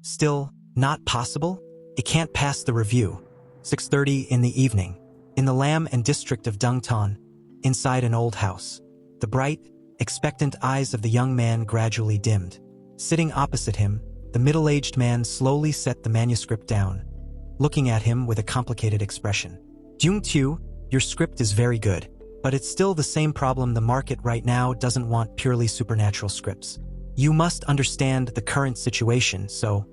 Still, not possible? It can't pass the review. 6:30 in the evening. In the Lam and district of Dungtan, inside an old house. The bright, expectant eyes of the young man gradually dimmed. Sitting opposite him, the middle-aged man slowly set the manuscript down, looking at him with a complicated expression. Jung-tu, your script is very good, but it's still the same problem. The market right now doesn't want purely supernatural scripts. You must understand the current situation, so...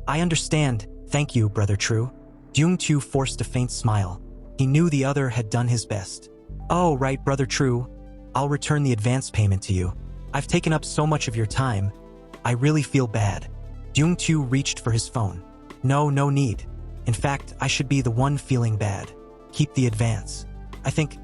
I understand, thank you, Brother True. Jung-tu forced a faint smile. He knew the other had done his best. Oh, right, Brother True. I'll return the advance payment to you. I've taken up so much of your time. I really feel bad. Jung-tu reached for his phone. No need. In fact, I should be the one feeling bad. Keep the advance. I think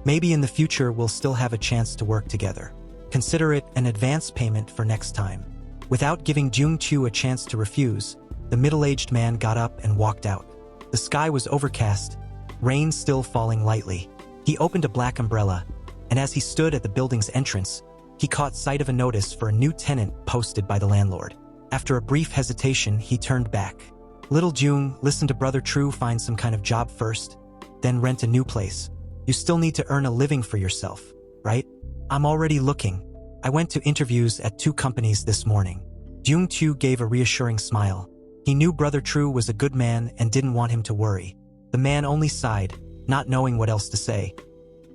maybe in the future we'll still have a chance to work together. Consider it an advance payment for next time. Without giving Jung-tu a chance to refuse, the middle-aged man got up and walked out. The sky was overcast, rain still falling lightly. He opened a black umbrella, and as he stood at the building's entrance, he caught sight of a notice for a new tenant posted by the landlord. After a brief hesitation, he turned back. Little Jung, listen to Brother True, find some kind of job first, then rent a new place. You still need to earn a living for yourself, right? I'm already looking. I went to interviews at 2 companies this morning. Jung-tu gave a reassuring smile. He knew Brother True was a good man and didn't want him to worry. The man only sighed, not knowing what else to say,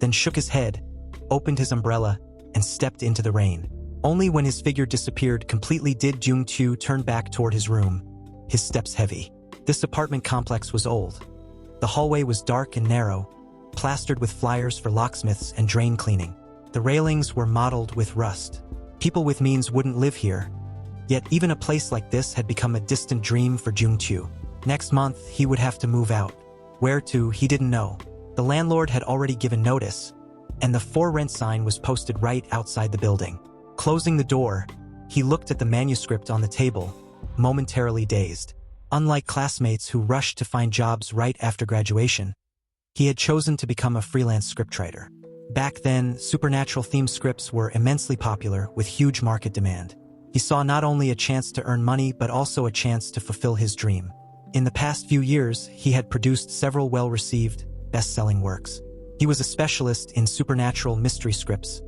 then shook his head, opened his umbrella, and stepped into the rain. Only when his figure disappeared completely did Jung-tu turn back toward his room, his steps heavy. This apartment complex was old. The hallway was dark and narrow, plastered with flyers for locksmiths and drain cleaning. The railings were mottled with rust. People with means wouldn't live here, yet even a place like this had become a distant dream for Jung-tu. Next month, he would have to move out. Where to, he didn't know. The landlord had already given notice, and the for rent sign was posted right outside the building. Closing the door, he looked at the manuscript on the table, momentarily dazed. Unlike classmates who rushed to find jobs right after graduation, he had chosen to become a freelance scriptwriter. Back then, supernatural-themed scripts were immensely popular with huge market demand. He saw not only a chance to earn money but also a chance to fulfill his dream. In the past few years, he had produced several well-received, best-selling works. He was a specialist in supernatural mystery scripts,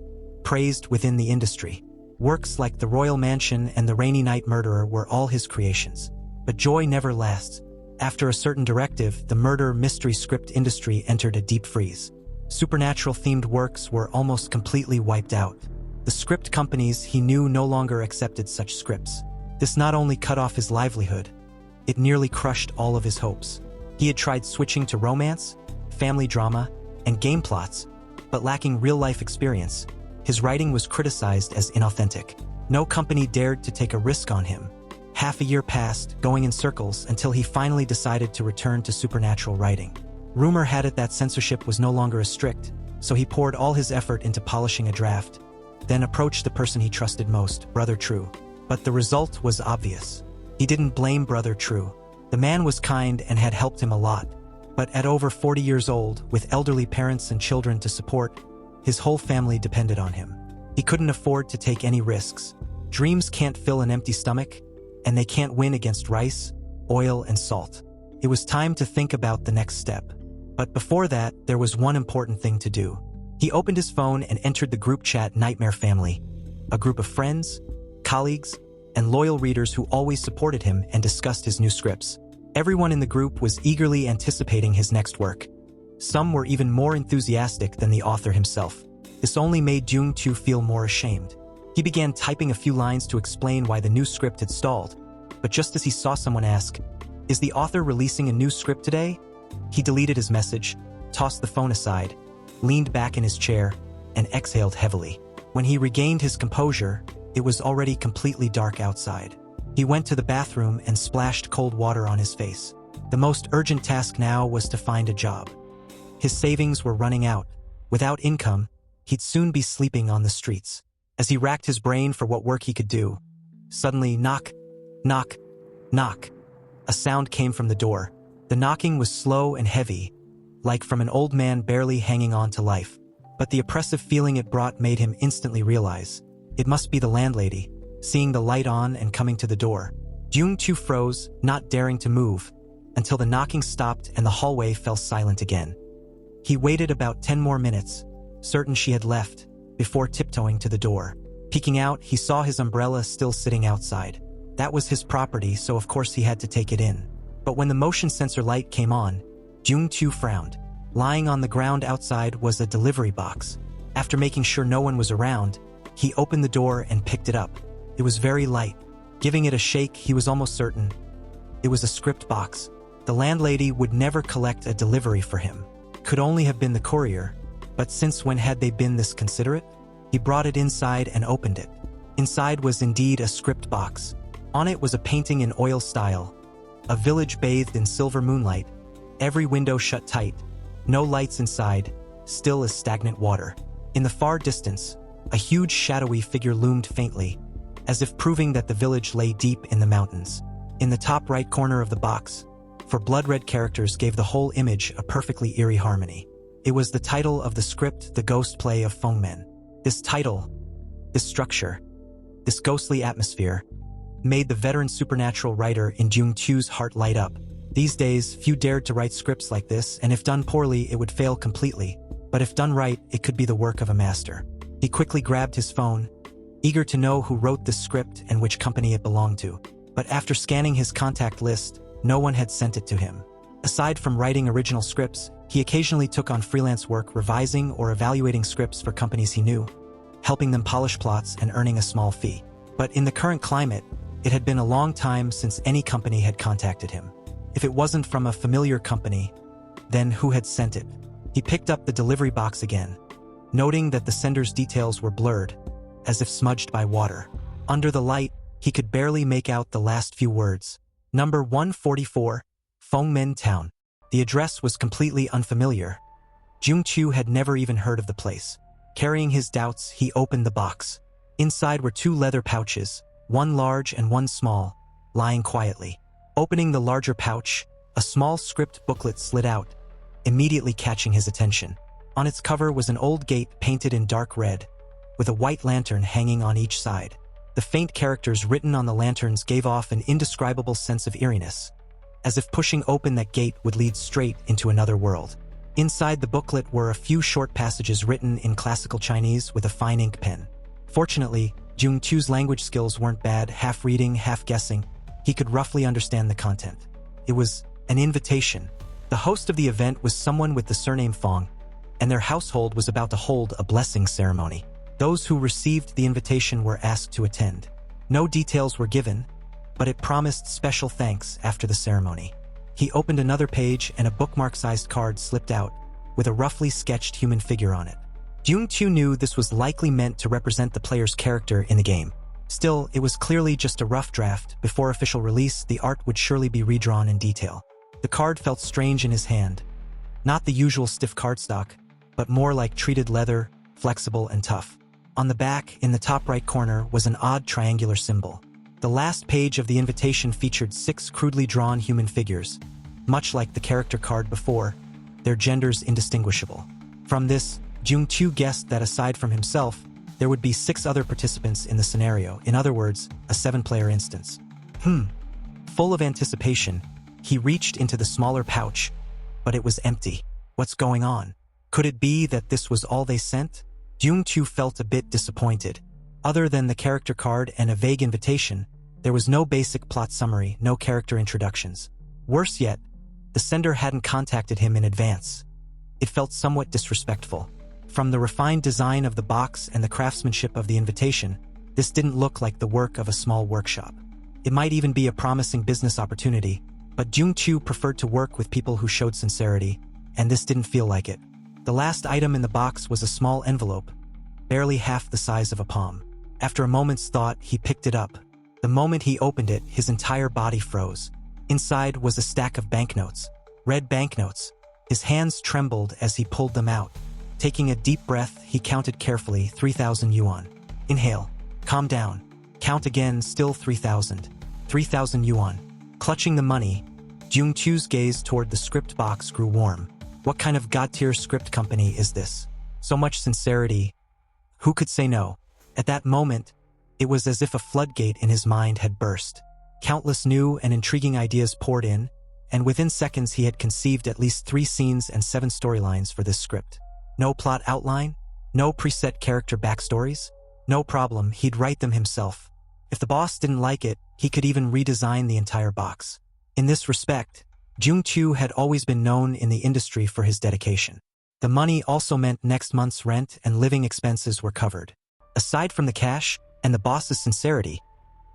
praised within the industry. Works like The Royal Mansion and The Rainy Night Murderer were all his creations. But joy never lasts. After a certain directive, the murder mystery script industry entered a deep freeze. Supernatural-themed works were almost completely wiped out. The script companies he knew no longer accepted such scripts. This not only cut off his livelihood, it nearly crushed all of his hopes. He had tried switching to romance, family drama, and game plots, but lacking real-life experience, his writing was criticized as inauthentic. No company dared to take a risk on him. Half a year passed, going in circles, until he finally decided to return to supernatural writing. Rumor had it that censorship was no longer as strict, so he poured all his effort into polishing a draft, then approached the person he trusted most, Brother True. But the result was obvious. He didn't blame Brother True. The man was kind and had helped him a lot, but at over 40 years old, with elderly parents and children to support, his whole family depended on him. He couldn't afford to take any risks. Dreams can't fill an empty stomach, and they can't win against rice, oil, and salt. It was time to think about the next step. But before that, there was one important thing to do. He opened his phone and entered the group chat Nightmare Family, a group of friends, colleagues, and loyal readers who always supported him and discussed his new scripts. Everyone in the group was eagerly anticipating his next work. Some were even more enthusiastic than the author himself. This only made Jung-tu feel more ashamed. He began typing a few lines to explain why the new script had stalled, but just as he saw someone ask, "Is the author releasing a new script today?" he deleted his message, tossed the phone aside, leaned back in his chair, and exhaled heavily. When he regained his composure, it was already completely dark outside. He went to the bathroom and splashed cold water on his face. The most urgent task now was to find a job. His savings were running out. Without income, he'd soon be sleeping on the streets. As he racked his brain for what work he could do, suddenly knock, knock, knock. A sound came from the door. The knocking was slow and heavy, like from an old man barely hanging on to life. But the oppressive feeling it brought made him instantly realize it must be the landlady. Seeing the light on and coming to the door, Jung-Chu froze, not daring to move, until the knocking stopped and the hallway fell silent again. He waited about 10 more minutes, certain she had left, before tiptoeing to the door. Peeking out, he saw his umbrella still sitting outside. That was his property, so of course he had to take it in. But when the motion sensor light came on, Jung-Chu frowned. Lying on the ground outside was a delivery box. After making sure no one was around, he opened the door and picked it up. It was very light. Giving it a shake, he was almost certain it was a script box. The landlady would never collect a delivery for him. Could only have been the courier, but since when had they been this considerate? He brought it inside and opened it. Inside was indeed a script box. On it was a painting in oil style, a village bathed in silver moonlight, every window shut tight, no lights inside, still as stagnant water. In the far distance, a huge shadowy figure loomed faintly, as if proving that the village lay deep in the mountains. In the top right corner of the box, for blood-red characters gave the whole image a perfectly eerie harmony. It was the title of the script, The Ghost Play of Fengmen. This title, this structure, this ghostly atmosphere, made the veteran supernatural writer in Jung-Chu's heart light up. These days, few dared to write scripts like this, and if done poorly, it would fail completely. But if done right, it could be the work of a master. He quickly grabbed his phone, eager to know who wrote this script and which company it belonged to. But after scanning his contact list, no one had sent it to him. Aside from writing original scripts, he occasionally took on freelance work revising or evaluating scripts for companies he knew, helping them polish plots and earning a small fee. But in the current climate, it had been a long time since any company had contacted him. If it wasn't from a familiar company, then who had sent it? He picked up the delivery box again, noting that the sender's details were blurred, as if smudged by water. Under the light, he could barely make out the last few words. Number 144, Fengmen Town. The address was completely unfamiliar. Jung-Chu had never even heard of the place. Carrying his doubts, he opened the box. Inside were 2 leather pouches, one large and one small, lying quietly. Opening the larger pouch, a small script booklet slid out, immediately catching his attention. On its cover was an old gate painted in dark red, with a white lantern hanging on each side. The faint characters written on the lanterns gave off an indescribable sense of eeriness, as if pushing open that gate would lead straight into another world. Inside the booklet were a few short passages written in classical Chinese with a fine ink pen. Fortunately, Jung-Chu's language skills weren't bad. Half reading, half guessing, he could roughly understand the content. It was an invitation. The host of the event was someone with the surname Fong, and their household was about to hold a blessing ceremony. Those who received the invitation were asked to attend. No details were given, but it promised special thanks after the ceremony. He opened another page and a bookmark-sized card slipped out, with a roughly sketched human figure on it. Jung-Chu knew this was likely meant to represent the player's character in the game. Still, it was clearly just a rough draft. Before official release, the art would surely be redrawn in detail. The card felt strange in his hand. Not the usual stiff cardstock, but more like treated leather, flexible and tough. On the back, in the top right corner, was an odd triangular symbol. The last page of the invitation featured 6 crudely drawn human figures, much like the character card before, their genders indistinguishable. From this, Jung-Chu guessed that aside from himself, there would be 6 other participants in the scenario, in other words, a 7-player instance. Full of anticipation, he reached into the smaller pouch, but it was empty. What's going on? Could it be that this was all they sent? Jung-Chu felt a bit disappointed. Other than the character card and a vague invitation, there was no basic plot summary, no character introductions. Worse yet, the sender hadn't contacted him in advance. It felt somewhat disrespectful. From the refined design of the box and the craftsmanship of the invitation, this didn't look like the work of a small workshop. It might even be a promising business opportunity, but Jung-Chu preferred to work with people who showed sincerity, and this didn't feel like it. The last item in the box was a small envelope, barely half the size of a palm. After a moment's thought, he picked it up. The moment he opened it, his entire body froze. Inside was a stack of banknotes, red banknotes. His hands trembled as he pulled them out. Taking a deep breath, he counted carefully, 3,000 yuan. Inhale. Calm down. Count again, still 3,000. 3,000 yuan. Clutching the money, Jung-Chu's gaze toward the script box grew warm. What kind of god-tier script company is this? So much sincerity. Who could say no? At that moment, it was as if a floodgate in his mind had burst. Countless new and intriguing ideas poured in, and within seconds he had conceived at least 3 scenes and 7 storylines for this script. No plot outline, no preset character backstories, no problem, he'd write them himself. If the boss didn't like it, he could even redesign the entire box. In this respect, Jung Chu had always been known in the industry for his dedication. The money also meant next month's rent and living expenses were covered. Aside from the cash and the boss's sincerity,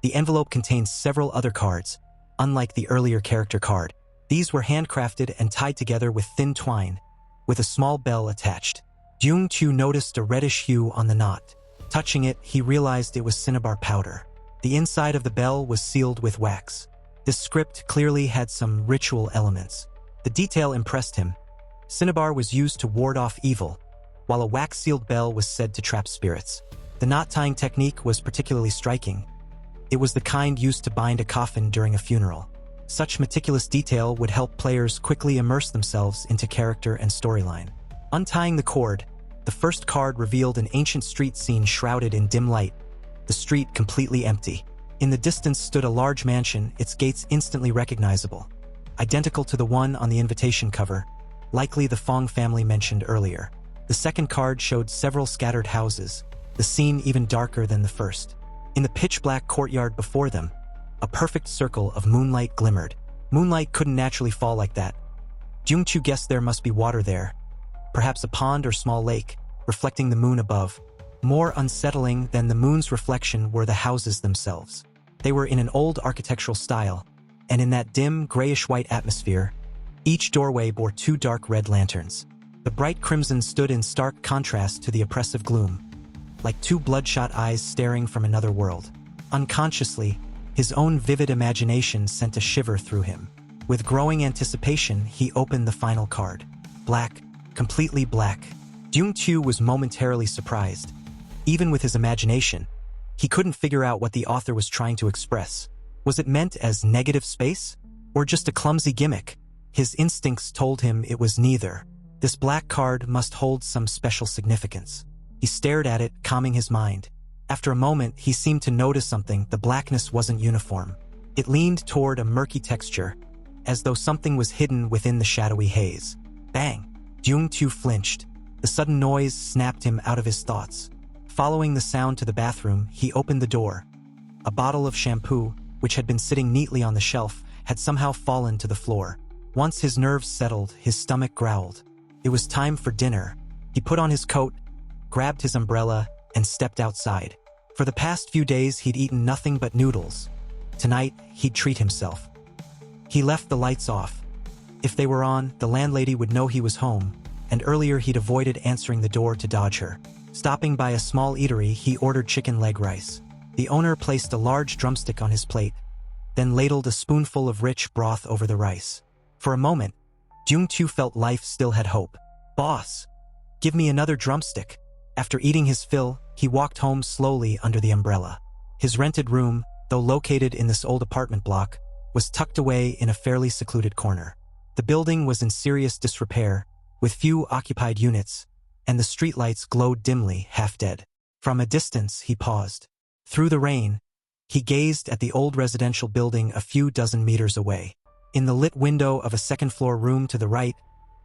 the envelope contained several other cards, unlike the earlier character card. These were handcrafted and tied together with thin twine, with a small bell attached. Jung Chu noticed a reddish hue on the knot. Touching it, he realized it was cinnabar powder. The inside of the bell was sealed with wax. This script clearly had some ritual elements. The detail impressed him. Cinnabar was used to ward off evil, while a wax-sealed bell was said to trap spirits. The knot-tying technique was particularly striking. It was the kind used to bind a coffin during a funeral. Such meticulous detail would help players quickly immerse themselves into character and storyline. Untying the cord, the first card revealed an ancient street scene shrouded in dim light, the street completely empty. In the distance stood a large mansion, its gates instantly recognizable, identical to the one on the invitation cover, likely the Fong family mentioned earlier. The second card showed several scattered houses, the scene even darker than the first. In the pitch-black courtyard before them, a perfect circle of moonlight glimmered. Moonlight couldn't naturally fall like that. Jung Chu guessed there must be water there, perhaps a pond or small lake, reflecting the moon above. More unsettling than the moon's reflection were the houses themselves. They were in an old architectural style, and in that dim, grayish-white atmosphere, each doorway bore 2 dark red lanterns. The bright crimson stood in stark contrast to the oppressive gloom, like 2 bloodshot eyes staring from another world. Unconsciously, his own vivid imagination sent a shiver through him. With growing anticipation, he opened the final card. Black, completely black. Jung Chu was momentarily surprised. Even with his imagination, he couldn't figure out what the author was trying to express. Was it meant as negative space, or just a clumsy gimmick? His instincts told him it was neither. This black card must hold some special significance. He stared at it, calming his mind. After a moment, he seemed to notice something. The blackness wasn't uniform. It leaned toward a murky texture, as though something was hidden within the shadowy haze. Bang! Jung Chu flinched. The sudden noise snapped him out of his thoughts. Following the sound to the bathroom, he opened the door. A bottle of shampoo, which had been sitting neatly on the shelf, had somehow fallen to the floor. Once his nerves settled, his stomach growled. It was time for dinner. He put on his coat, grabbed his umbrella, and stepped outside. For the past few days, he'd eaten nothing but noodles. Tonight, he'd treat himself. He left the lights off. If they were on, the landlady would know he was home, and earlier he'd avoided answering the door to dodge her. Stopping by a small eatery, he ordered chicken leg rice. The owner placed a large drumstick on his plate, then ladled a spoonful of rich broth over the rice. For a moment, Jung Chu felt life still had hope. "Boss, give me another drumstick." After eating his fill, he walked home slowly under the umbrella. His rented room, though located in this old apartment block, was tucked away in a fairly secluded corner. The building was in serious disrepair, with few occupied units, and the streetlights glowed dimly, half dead. From a distance, he paused. Through the rain, he gazed at the old residential building a few dozen meters away. In the lit window of a second-floor room to the right,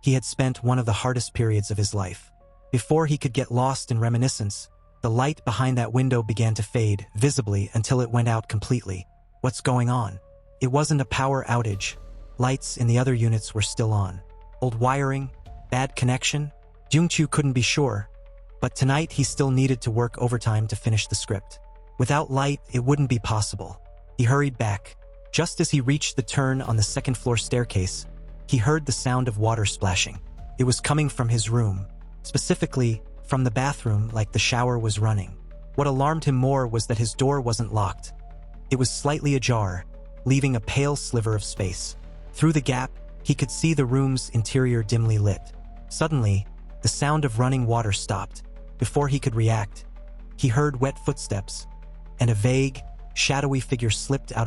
he had spent one of the hardest periods of his life. Before he could get lost in reminiscence, the light behind that window began to fade, visibly, until it went out completely. What's going on? It wasn't a power outage. Lights in the other units were still on. Old wiring? Bad connection? Jung Chu couldn't be sure, but tonight he still needed to work overtime to finish the script. Without light, it wouldn't be possible. He hurried back. Just as he reached the turn on the second-floor staircase, he heard the sound of water splashing. It was coming from his room, specifically from the bathroom, like the shower was running. What alarmed him more was that his door wasn't locked. It was slightly ajar, leaving a pale sliver of space. Through the gap, he could see the room's interior dimly lit. Suddenly, the sound of running water stopped. Before he could react, he heard wet footsteps, and a vague, shadowy figure slipped out of